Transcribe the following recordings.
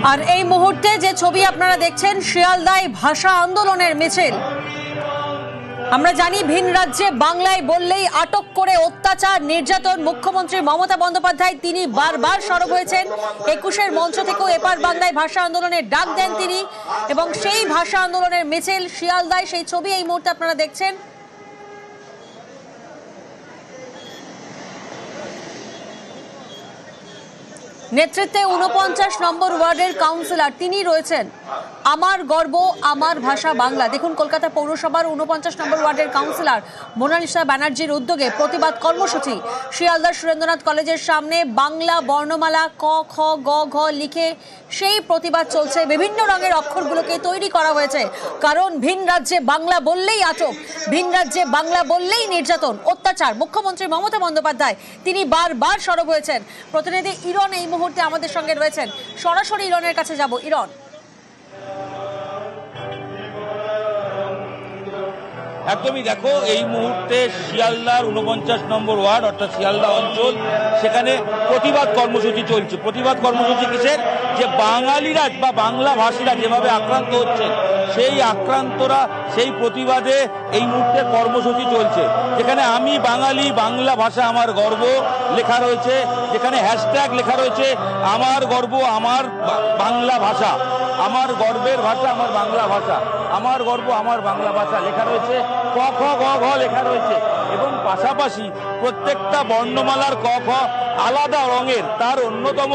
আর এই মুহূর্তে যে ছবি আপনারা দেখছেন শিয়ালদায় ভাষা আন্দোলনের মিছিল। আমরা জানি ভিন রাজ্যে বাংলায় বললেই আটক করে অত্যাচার নির্যাতন। মুখ্যমন্ত্রী মমতা বন্দ্যোপাধ্যায় তিনি বারবার সরব হয়েছেন। 21-এর মঞ্চ থেকেও এপার বাংলায় ভাষা আন্দোলনের ডাক দেন তিনি, এবং সেই ভাষা আন্দোলনের মিছিল শিয়ালদায়, সেই ছবি এই মুহূর্তে আপনারা দেখছেন। নেতৃত্বে 49 নম্বর ওয়ার্ডের কাউন্সিলর তিনি রয়েছেন। আমার গর্ব আমার ভাষা বাংলা। দেখুন, কলকাতা পৌরসভার 49 নম্বর ওয়ার্ডের কাউন্সিলর মোনালিসা ব্যানার্জির উদ্যোগে প্রতিবাদ কর্মসূচি শিয়ালদা সুরেন্দ্রনাথ কলেজের সামনে। বাংলা বর্ণমালা ক খ গ ঘ লিখে সেই প্রতিবাদ চলছে। বিভিন্ন রঙের অক্ষরগুলোকে তৈরি করা হয়েছে, কারণ ভিন রাজ্যে বাংলা বললেই আটক, ভিন রাজ্যে বাংলা বললেই নির্যাতন, অত্যাচার। মুখ্যমন্ত্রী মমতা বন্দ্যোপাধ্যায় তিনি বারবার সরব হয়েছেন। প্রতিনিধি ইরন এই মুহূর্তে আমাদের সঙ্গে রয়েছেন, সরাসরি ইরনের কাছে যাব। ইরন, একদমই দেখো, এই মুহূর্তে শিয়ালদার 49 নম্বর ওয়ার্ড অর্থাৎ শিয়ালদা অঞ্চল, সেখানে প্রতিবাদ কর্মসূচি চলছে। প্রতিবাদ কর্মসূচি কিসের? যে বাঙালিরা বা বাংলা ভাষীরা যেভাবে আক্রান্ত হচ্ছে, সেই আক্রান্তরা সেই প্রতিবাদে এই মুহূর্তে কর্মসূচি চলছে। যেখানে আমি বাঙালি, বাংলা ভাষা আমার গর্ব লেখা রয়েছে, যেখানে হ্যাশট্যাগ লেখা রয়েছে আমার গর্ব আমার বাংলা ভাষা, আমার গর্বের ভাষা আমার বাংলা ভাষা, আমার গর্ব আমার বাংলা ভাষা লেখা রয়েছে, ক খ গ ঘ লেখা রয়েছে, এবং পাশাপাশি প্রত্যেকটা বর্ণমালার ক খ আলাদা রঙের। তার অন্যতম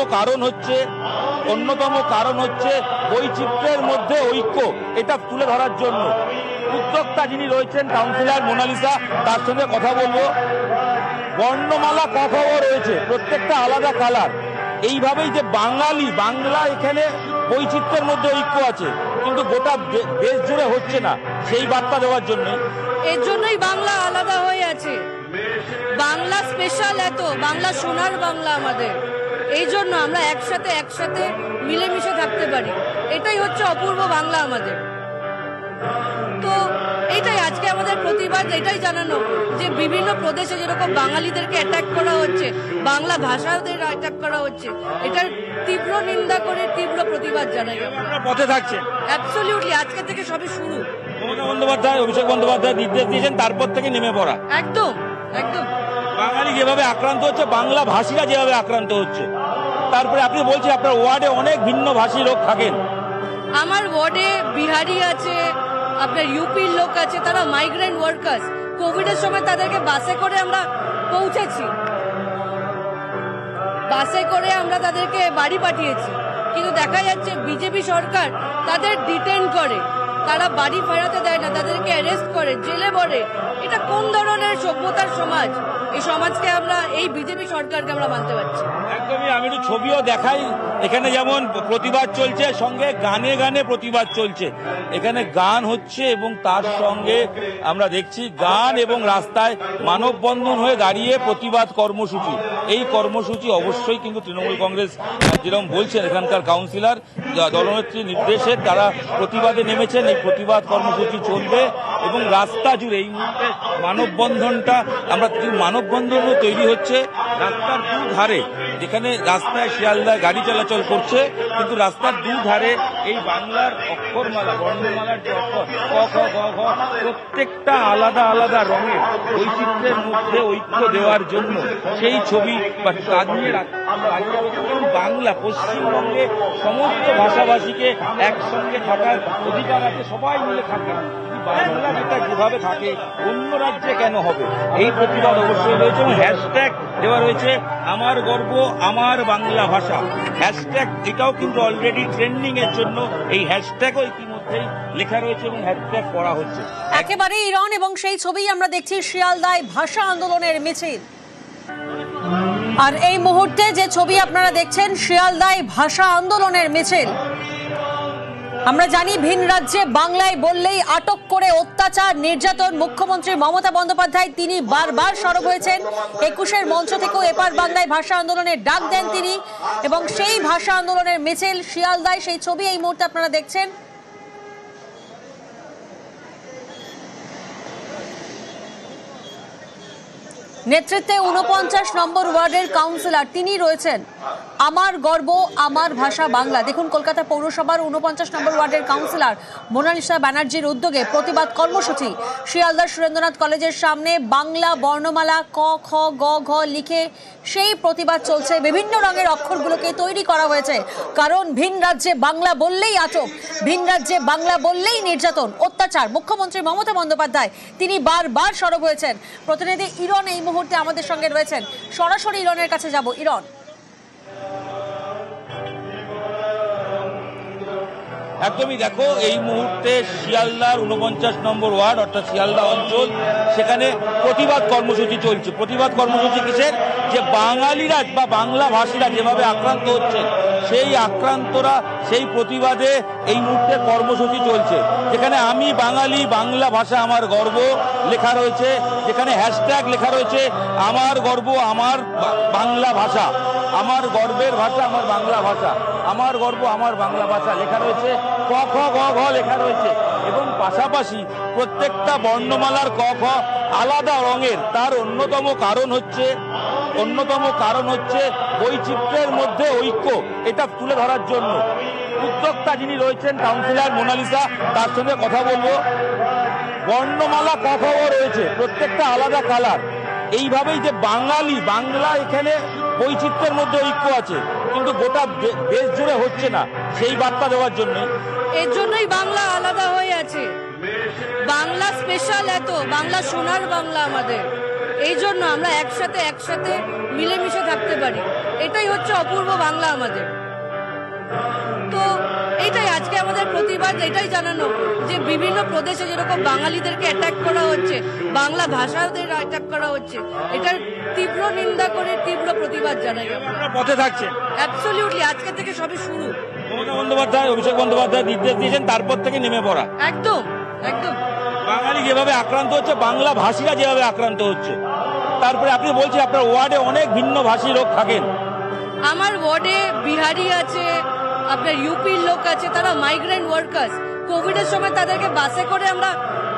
কারণ হচ্ছে বৈচিত্র্যের মধ্যে ঐক্য, এটা তুলে ধরার জন্য উদ্যোক্তা যিনি রয়েছেন কাউন্সিলর মোনালিসা, তার সঙ্গে কথা বলবো। বর্ণমালা ক খ রয়েছে, প্রত্যেকটা আলাদা কালার। এইভাবেই যে বাংলা এখানে বৈচিত্র্যের মধ্যে ঐক্য আছে, কিন্তু গোটা দেশ জুড়ে হচ্ছে না, সেই বার্তা দেওয়ার জন্য। এর জন্যই বাংলা আলাদা হয়ে আছে। বাংলা স্পেশাল, এত বাংলা সোনার বাংলা আমাদের। এই জন্য আমরা একসাথে মিলেমিশে থাকতে পারি। এটাই হচ্ছে অপূর্ব বাংলা আমাদের। তো এইটাই আজকে আমাদের প্রতিবাদ, এটাই জানানো যে বিভিন্ন প্রদেশে যেরকম বাঙালিদেরকে অ্যাটাক করা হচ্ছে, বাংলা ভাষাদের অ্যাটাক করা হচ্ছে, এটার তীব্র নিন্দা করে তীব্র প্রতিবাদ জানাই। আপনারা পথে থাকছেন? অ্যাবসলিউটলি, আজকে থেকে সবই শুরু। মমতা বন্দ্যোপাধ্যায়, অভিষেক বন্দ্যোপাধ্যায় নির্দেশ দিয়েছেন, তারপর থেকে নেমে পড়া। একদম। বাঙালি যেভাবে আক্রান্ত হচ্ছে, বাংলা ভাষীরা যেভাবে আক্রান্ত হচ্ছে, তারপরে আপনি বলছেন আপনার ওয়ার্ডে অনেক ভিন্ন ভাষী লোক থাকেন। আমার ওয়ার্ডে বিহারি আছে, আপনার ইউপির লোক আছে, তারা মাইগ্রেন্ট ওয়ার্কার্স। কোভিডের সময় তাদেরকে বাসে করে আমরা পৌঁছেছি, বাসে করে আমরা তাদেরকে বাড়ি পাঠিয়েছি, কিন্তু দেখা যাচ্ছে বিজেপি সরকার তাদের ডিটেইন করে, তারা বাড়ি ফেরাতে দেয় না, তাদেরকে অ্যারেস্ট করে, জেলে ভরে। এটা কোন ধরনের সভ্যতার সমাজ? এই সমাজকে আমরা, এই বিজেপি সরকারকে আমরা মানতে পারছি। একদমই। আমি একটু ছবিও দেখাই। এখানে যেমন প্রতিবাদ চলছে, সঙ্গে গানে গানে প্রতিবাদ চলছে। এখানে গান হচ্ছে এবং তার সঙ্গে আমরা দেখছি গান এবং রাস্তায় মানববন্ধন হয়ে দাঁড়িয়ে প্রতিবাদ কর্মসূচি। এই কর্মসূচি অবশ্যই কিন্তু তৃণমূল কংগ্রেস যেরকম বলছেন, এখানকার কাউন্সিলর দলনেত্রীর নির্দেশে তারা প্রতিবাদে নেমেছেন। এই প্রতিবাদ কর্মসূচি চলবে এবং রাস্তা জুড়ে এই মুহূর্তে মানববন্ধনটা, আমরা মানববন্ধনও তৈরি হচ্ছে রাস্তার দুধারে। যেখানে রাস্তায় শিয়ালদায় গাড়ি চলাচল করছে, কিন্তু রাস্তার দুধারে এই বাংলার অক্ষরমালা, বর্ণমালার যে অক্ষর ক খ গ ঘ, প্রত্যেকটা আলাদা আলাদা রঙের বৈচিত্র্যের মধ্যে ঐক্য দেওয়ার জন্য সেই ছবি বা কাঁদিয়ে বাংলা, পশ্চিমবঙ্গে সমস্ত ভাষাভাষীকে একসঙ্গে থাকার অধিকার আছে, সবাই মিলে থাকে। বাংলা যেটা যেভাবে থাকে, অন্য রাজ্যে কেন হবে? এই প্রতিবাদ অবশ্যই রয়েছে এবং হ্যাশট্যাগ দেওয়া রয়েছে আমার গর্ব আমার বাংলা ভাষা। হ্যাশট্যাগ এটাও কিন্তু অলরেডি ট্রেন্ডিং এর জন্য এই হ্যাশট্যাগও ইতিমধ্যেই লেখা রয়েছে এবং হ্যাশট্যাগ করা হচ্ছে একেবারে। ইরন, এবং সেই ছবি আমরা দেখছি শিয়ালদায় ভাষা আন্দোলনের মিছিল। আর এই মুহূর্তে যে ছবি আপনারা দেখছেন শিয়ালদায় ভাষা আন্দোলনের মিছিল। আমরা জানি ভিন রাজ্যে বাংলায় বললেই আটক করে অত্যাচার নির্যাতন। মুখ্যমন্ত্রী মমতা বন্দ্যোপাধ্যায় তিনি বারবার সরব হয়েছেন। 21-এর মঞ্চ থেকেও এপার বাংলায় ভাষা আন্দোলনের ডাক দেন তিনি, এবং সেই ভাষা আন্দোলনের মিছিল শিয়ালদায়, সেই ছবি এই মুহূর্তে আপনারা দেখছেন। নেতৃত্বে ৪৯ নম্বর ওয়ার্ডের কাউন্সিলর তিনি রয়েছেন আমার গর্ব আমার ভাষা বাংলা। দেখুন কলকাতা পৌরসভার ৪৯ নম্বর ওয়ার্ডের কাউন্সিলর মোনালিসা ব্যানার্জির উদ্যোগে প্রতিবাদ কর্মসূচি শিয়ালদার সুরেন্দ্রনাথ কলেজের সামনে বাংলা বর্ণমালা ক খ গ ঘ লিখে সেই প্রতিবাদ চলছে। বিভিন্ন রঙের অক্ষরগুলোকে তৈরি করা হয়েছে, কারণ ভিন রাজ্যে বাংলা বললেই আটক, ভিন রাজ্যে বাংলা বললেই নির্যাতন অত্যাচার। মুখ্যমন্ত্রী মমতা বন্দ্যোপাধ্যায় তিনি বারবার সরব হয়েছেন। প্রতিনিধি ইরন এই মুহূর্তে আমাদের সঙ্গে রয়েছেন, সরাসরি ইরনের কাছে যাব। ইরন, একদমই দেখো, এই মুহূর্তে শিয়ালদার ৪৯ নম্বর ওয়ার্ড অর্থাৎ শিয়ালদা অঞ্চল, সেখানে প্রতিবাদ কর্মসূচি চলছে। প্রতিবাদ কর্মসূচি কিসের? যে বাঙালিরা বা বাংলা ভাষীরা যেভাবে আক্রান্ত হচ্ছে, সেই আক্রান্তরা সেই প্রতিবাদে এই মুহূর্তে কর্মসূচি চলছে। যেখানে আমি বাঙালি, বাংলা ভাষা আমার গর্ব লেখা রয়েছে, যেখানে হ্যাশট্যাগ লেখা রয়েছে আমার গর্ব আমার বাংলা ভাষা, আমার গর্বের ভাষা আমার বাংলা ভাষা, আমার গর্ব আমার বাংলা ভাষা লেখা রয়েছে, ক খ গ ঘ লেখা রয়েছে। এবং পাশাপাশি প্রত্যেকটা বর্ণমালার ক খ আলাদা রঙের। তার অন্যতম কারণ হচ্ছে বৈচিত্র্যের মধ্যে ঐক্য, এটা তুলে ধরার জন্য উদ্যোক্তা যিনি রয়েছেন কাউন্সিলর মোনালিসা, তার সঙ্গে কথা বলবো। বর্ণমালা ক খ গ রয়েছে, প্রত্যেকটা আলাদা কালার। এইভাবেই যে বাংলা এখানে বৈচিত্র্যের মধ্যে ঐক্য আছে, কিন্তু গোটা দেশ জুড়ে হচ্ছে না, সেই বার্তা দেওয়ার জন্য। এর জন্যই বাংলা আলাদা হয়ে আছে। বাংলা স্পেশাল এত, বাংলা সোনার বাংলা আমাদের। এই জন্য আমরা একসাথে মিলেমিশে থাকতে পারি। এটাই হচ্ছে অপূর্ব বাংলা আমাদের। তো এটাই আজকে আমাদের প্রতিবাদ, এটাই জানানো যে বিভিন্ন প্রদেশে যেরকম বাঙালিদেরকে অ্যাটাক করা হচ্ছে, বাংলা ভাষাদের অ্যাটাক করা হচ্ছে, এটার তীব্র নিন্দা করে তীব্র প্রতিবাদ জানাই। আপনারা পথে থাকছেন? অ্যাবসলিউটলি, আজকে থেকে সবই শুরু। মমতা বন্দ্যোপাধ্যায়, অভিষেক বন্দ্যোপাধ্যায় নির্দেশ দিয়েছেন, তারপর থেকে নেমে পড়া। একদম। বাঙালি যেভাবে আক্রান্ত হচ্ছে, বাংলা ভাষীরা যেভাবে আক্রান্ত হচ্ছে, তারপরে আপনি বলছেন আপনার ওয়ার্ডে অনেক ভিন্ন ভাষী লোক থাকেন। আমার ওয়ার্ডে বিহারি আছে, আপনার ইউপির লোক আছে, তারা মাইগ্রেন্ট ওয়ার্কার্স। কোভিডের সময় তাদেরকে বাসে করে আমরা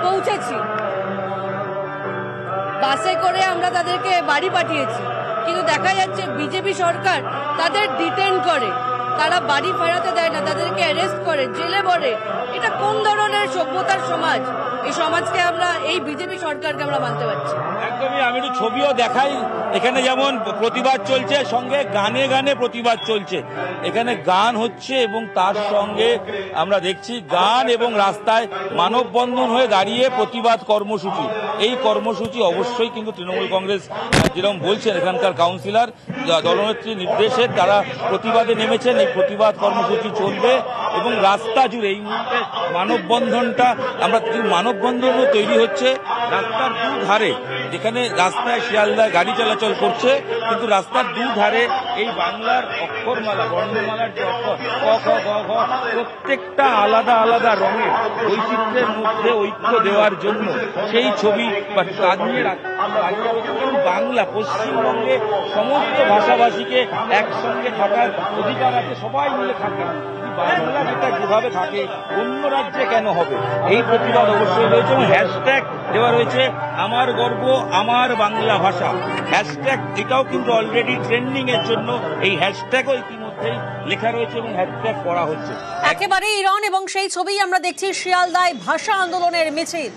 পৌঁছেছি, বাসে করে আমরা তাদেরকে বাড়ি পাঠিয়েছি। কিন্তু দেখা যাচ্ছে বিজেপি সরকার তাদের ডিটেইন করে, তারা বাড়ি ফেরাতে দেয় না, তাদেরকে অ্যারেস্ট করে, জেলে ভরে। এটা কোন ধরনের সভ্যতার সমাজ? এই সমাজকে আমরা, এই বিজেপি সরকারকে আমরা মানতে পারছি। একদমই, আমি একটু ছবিও দেখাই। এখানে যেমন প্রতিবাদ চলছে, সঙ্গে গানে গানে প্রতিবাদ চলছে। এখানে গান হচ্ছে এবং তার সঙ্গে আমরা দেখছি গান এবং রাস্তায় মানববন্ধন হয়ে দাঁড়িয়ে প্রতিবাদ কর্মসূচি। এই কর্মসূচি অবশ্যই কিন্তু তৃণমূল কংগ্রেস যেরকম বলছেন, এখানকার কাউন্সিলর দলনেত্রীর নির্দেশে তারা প্রতিবাদে নেমেছেন। এই প্রতিবাদ কর্মসূচি চলবে এবং রাস্তা জুড়ে এই মুহূর্তে মানববন্ধনটা, আমরা মানববন্ধনও তৈরি হচ্ছে রাস্তার দুধারে। যেখানে রাস্তায় শিয়ালদায় গাড়ি চলাচল করছে, কিন্তু রাস্তার দুধারে এই বাংলার অক্ষরমালা, বর্ণমালার যে অক্ষর ক খ গ ঘ, প্রত্যেকটা আলাদা আলাদা রঙের বৈচিত্র্যের মধ্যে ঐক্য দেওয়ার জন্য সেই ছবি বা দাঁড়িয়ে বাংলা, পশ্চিমবঙ্গে সমস্ত ভাষাভাষীকে একসঙ্গে থাকার অধিকার আছে, সবাই মিলে থাকে। বাংলা যেটা যেভাবে থাকে, অন্য রাজ্যে কেন হবে? এই প্রতিবাদ অবশ্যই রয়েছে এবং হ্যাশট্যাগ দেওয়া রয়েছে আমার গর্ব আমার বাংলা ভাষা। হ্যাশট্যাগ এটাও কিন্তু অলরেডি ট্রেন্ডিং এর জন্য এই হ্যাশট্যাগও ইতিমধ্যেই লেখা রয়েছে এবং হ্যাশট্যাগ করা হচ্ছে একেবারে ইরন। এবং সেই ছবি আমরা দেখছি শিয়ালদায় ভাষা আন্দোলনের মিছিল।